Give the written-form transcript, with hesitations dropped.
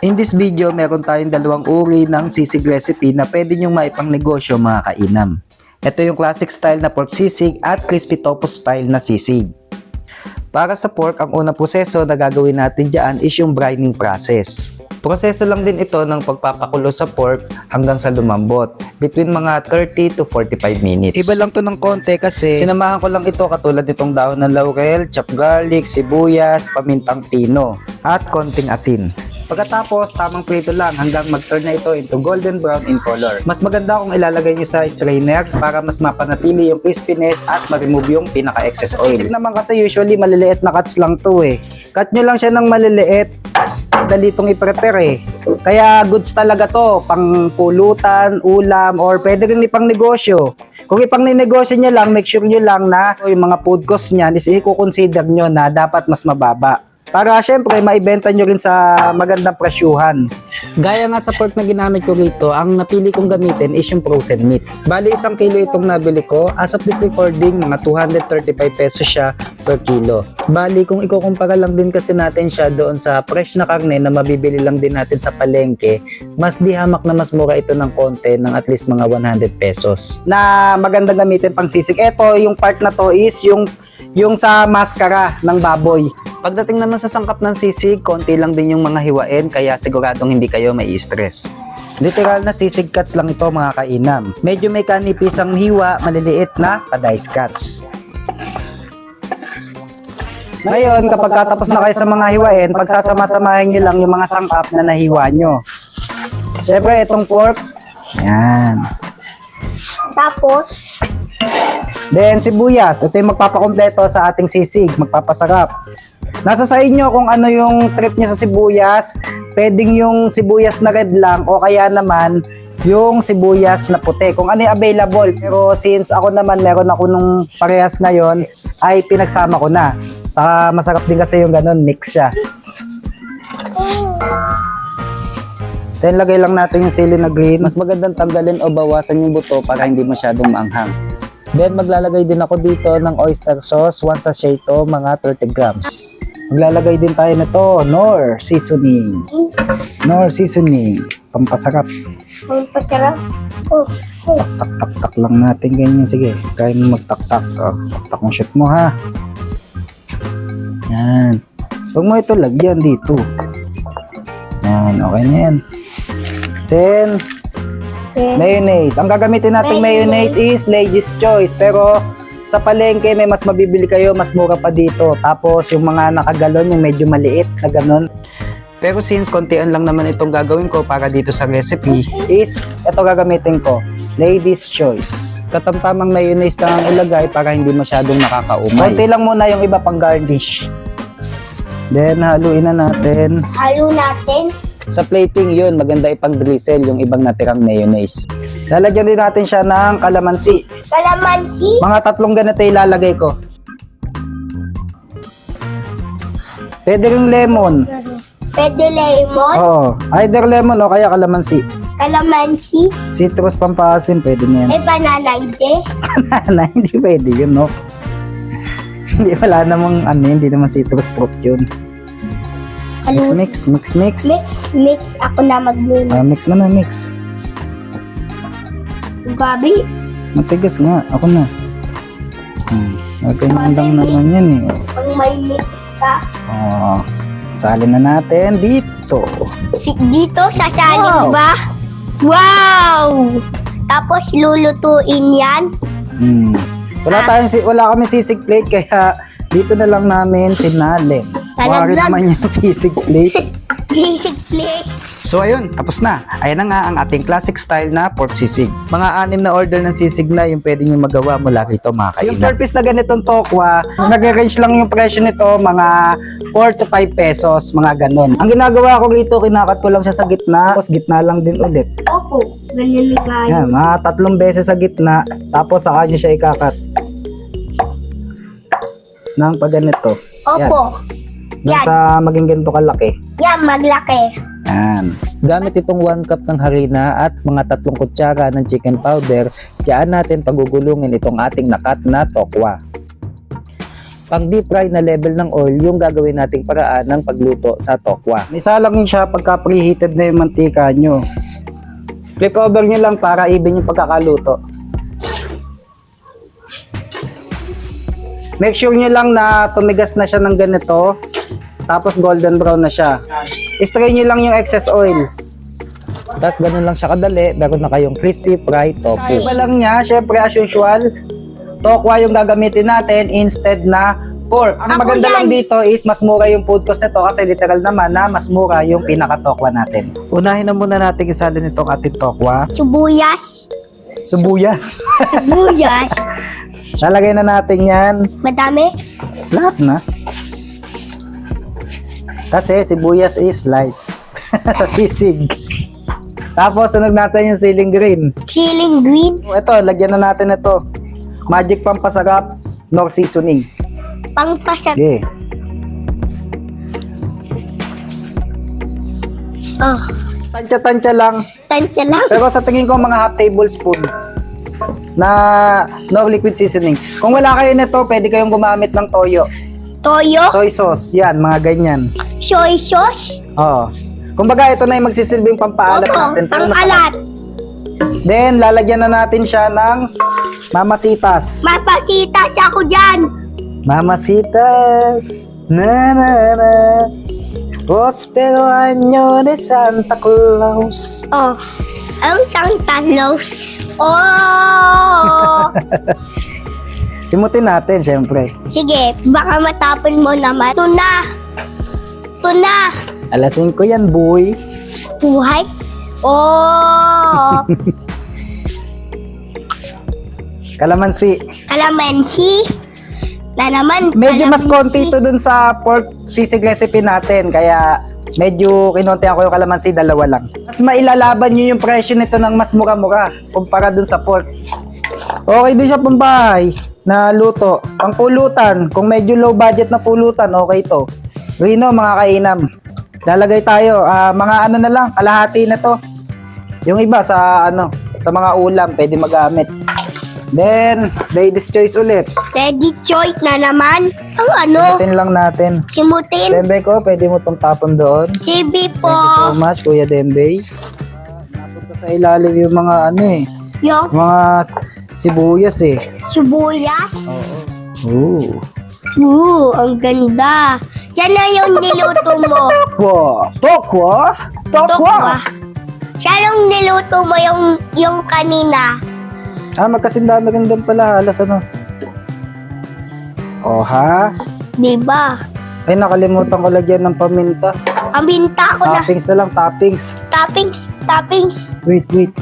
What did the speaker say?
In this video, meron tayong dalawang uri ng sisig recipe na pwede nyong maipang negosyo mga kainam. Ito yung classic style na pork sisig at crispy tofu style na sisig. Para sa pork, ang unang proseso na gagawin natin dyan is yung brining process. Proseso lang din ito ng pagpapakulo sa pork hanggang sa lumambot, between mga 30 to 45 minutes. Iba lang to ng konti kasi sinamahan ko lang ito katulad nitong dahon ng laurel, chopped garlic, sibuyas, pamintang pino, at konting asin. Pagkatapos, tamang prito lang hanggang mag-turn na ito into golden brown in color. Mas maganda kung ilalagay nyo sa strainer para mas mapanatili yung crispiness at ma-remove yung pinaka-excess oil. Sisig naman kasi usually maliliit na cuts lang to eh. Cut nyo lang siya ng maliliit, dali itong i-prepare eh. Kaya goods talaga to, pang pulutan, ulam, or pwede rin ipang negosyo. Kung ipang negosyo nyo lang, make sure nyo lang na yung mga food cost nyan is i-consider nyo na dapat mas mababa. Para syempre maibenta nyo rin sa magandang presyuhan. Gaya nga sa pork na ginamit ko rito, ang napili kong gamitin is yung frozen meat. Bali 1 kilo itong nabili ko. As of this recording, mga 235 pesos siya per kilo. Bali kung ikukumpara lang din kasi natin siya doon sa fresh na karne na mabibili lang din natin sa palengke, mas di hamak na mas mura ito ng konti ng at least mga 100 pesos. Na maganda gamitin pang sisig. Ito, yung part na to is yung sa maskara ng baboy. Pagdating naman sa sangkap ng sisig, konti lang din yung mga hiwain kaya siguradong hindi kayo may stress. Literal na sisig cuts lang ito mga kainam. Medyo may kanipis ang hiwa, maliliit na pa-dice cuts. Ngayon, kapag katapos na kayo sa mga hiwain, pagsasama-samahin nyo lang yung mga sangkap na nahiwa nyo. Siyempre, itong pork, yan. Tapos, then sibuyas, ito yung magpapakompleto sa ating sisig, magpapasarap. Nasa sa inyo kung ano yung trip nyo sa sibuyas, pwedeng yung sibuyas na red lang o kaya naman yung sibuyas na puti, kung ano yung available. Pero since ako naman meron ako nung parehas ngayon, ay pinagsama ko na. Saka masarap din kasi yung ganun, mix siya. Then lagay lang natin yung sili na green. Mas magandang tanggalin o bawasan yung buto para hindi masyadong maanghang. Then maglalagay din ako dito ng oyster sauce, 1 sachet to, mga 30 grams. Maglalagay din tayo nito, Knorr seasoning. Knorr seasoning, pampasarap. ang pasarap. Tak lang natin ganyan, sige. Kaya mo magtak-tak. Tak mo shoot mo ha. Yan. Huwag mo ito lagyan dito. Yan, okay na yan. Then, mayonnaise. Ang gagamitin nating mayonnaise is Lady's Choice. Pero sa palengke may mas mabibili kayo, mas mura pa dito. Tapos yung mga nakagalon, yung medyo maliit na ganun. Pero since kontian lang naman itong gagawin ko para dito sa recipe, is ito gagamitin ko, Lady's Choice. Katamtamang mayonnaise lang ang ilagay para hindi masyadong nakakaumay. Konti lang muna yung iba pang garnish. Then haluin na natin. Halo natin. Sa plating yun, maganda ipang drizzle yung ibang natirang mayonnaise. Lalagyan din natin siya ng kalamansi. Kalamansi. Mga 3 ganito ilalagay ko. Pwede ring lemon. Pwede lemon. Oo, either lemon o kaya kalamansi. Kalamansi. Citrus pampaasim, pwede na yan. May banana hindi. Banana, hindi pwede yun, no? Hindi, wala namang hindi naman citrus fruit yun. Mix. Mix. Ako na magluluto. Mix mo na, mix. Gabi. Matigas nga, ako na. Ganyan lang naman yan eh. Pag may mix ka. Salin na natin dito. Dito, sasalin ba? Wow! Tapos lulutuin yan. Wala kami sisig plate kaya dito na lang namin sinalin. Wari naman yung sisig plate. Sisig plate. So ayun, tapos na. Ayan na nga ang ating classic style na pork sisig. Mga 6 na order ng sisig na yung pwede nyo magawa mula rito mga kainan. Yung per piece na ganitong tokwa, nag-range lang yung presyo nito mga 4 to 5 pesos, mga ganon. Ang ginagawa ko rito, kinakat ko lang siya sa gitna, tapos gitna lang din ulit. Opo, ganyan na tayo. Yan, mga 3 beses sa gitna, tapos saka nyo siya ikakat. Nang pag ganito. Opo. Yan. Sa maging ganito kalaki. Yan, maglaki. Yan. Gamit itong 1 cup ng harina at mga 3 kutsara ng chicken powder, diyan natin pagugulungin itong ating nakat na tokwa. Pang deep fry na level ng oil yung gagawin nating paraan ng pagluto sa tokwa. Isalangin siya pagka preheated na yung mantika nyo. Flip over nyo lang para even yung pagkakaluto. Make sure nyo lang na tumigas na siya ng ganito. Tapos golden brown na siya. I-strain nyo lang yung excess oil. Tapos ganun lang siya kadali. Meron na kayong crispy fried tofu. Iba lang niya, syempre as usual, tokwa yung gagamitin natin instead na pork. Ang Ako maganda yan. lang dito is mas mura yung food cost nito kasi literal naman na mas mura yung pinaka-tokwa natin. Unahin na muna natin isalin itong ating tokwa. Sibuyas. Sibuyas. Sibuyas. Lalagay na natin yan. Madami. Lahat na. Kasi sibuyas is light. Sa sisig. Tapos sunod natin yung ceiling green. Chilling green. Ito, lagyan na natin ito. Magic pampasarap, nor seasoning. Pangpasat. Okay. Oh, Tansya-tansya lang. tansya lang. Pero sa tingin ko mga half tablespoon na nor liquid seasoning. Kung wala kayo nito, pwede kayong gumamit ng toyo. Toyo. Soy sauce, yan, mga ganyan. Soy sauce. Oo. Kumbaga, ito na yung magsisilbing pampaalat Opo, natin. Pero masarap. pang-alat. Then, lalagyan na natin siya ng mamasitas. Mapasitas ako dyan. Mamasitas, na na na, Prospero año de Santa Claus. Oh, ang Santa Claus. Oh! Simutin natin, syempre. Sige, baka matapon mo naman. Tuna. Tuna. Alasin ko yan, boy. Buhay. Oh! Kalamansi. Kalamansi. Na naman. Medyo mas kalamansi. konti ito dun sa pork sisig recipe natin. Kaya medyo kinontihan ko yung kalamansi, 2 lang. Mas mailalaban nyo yung presyo nito ng mas mura-mura kumpara dun sa pork. Okay din siya pambahay na luto. Pangpulutan. Kung medyo low budget na pulutan, okay to. Rino, mga kainam. Lalagay tayo. Mga ano na lang, kalahati na to. Yung iba sa sa mga ulam, pwede magamit. Then, ladies choice ulit. Ready choice na naman. Ang ano? Simutin lang natin. Simutin. Dembe ko, pwede mo tong tapon doon. Sibi Thank po. you so much, Kuya Dembe. Napunta sa ilalim yung mga Yung mga sibuyas eh. sibuyas. Oo. Ang ganda. Yan na yung niluto mo. Tokwa. Tokwa. Siya yung niluto mo yung kanina. Magkasindami rin din pala. Halos ano. Ha? Diba? Ay, nakalimutan ko lagyan ng paminta. Paminta ko na. Toppings na lang, toppings. Toppings. Wait.